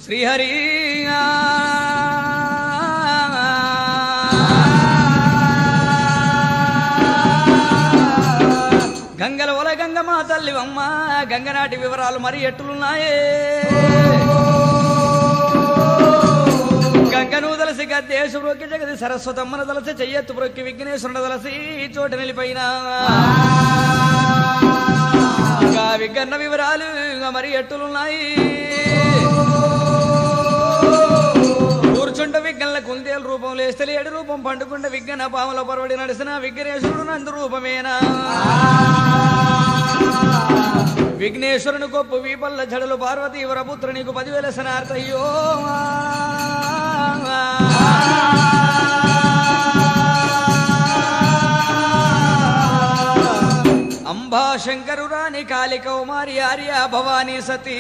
శ్రీహరి గంగల ఒల గంగమ్మ తల్లివమ్మ గంగనాటి వివరాలు మరి ఎట్టులున్నాయే గంగను దలసి గద్దేశు బ్రొక్కి జగది సరస్వతమ్మను దలసి చెయ్యెత్తు బ్రొక్కి విఘ్నేశ్వరుడు దలసి చోట నిలిపోయినా విఘ్న వివరాలు మరి ఎట్టులున్నాయి కూర్చుంట విఘ్నల కుందేలు రూపం లేస్తలి ఏడు రూపం పండుకుంట విఘ్న పాముల పరవడి నడిసిన విఘ్నేశ్వరుడు నందు రూపమేనా విఘ్నేశ్వరుని గొప్ప వీపల్ల జడలు పార్వతీ వరపుత్ర నీకు 10,000 శనార్థయ్యో అంబా శంకరు రాణి కాళికౌమారి ఆర్య భవానీ సతీ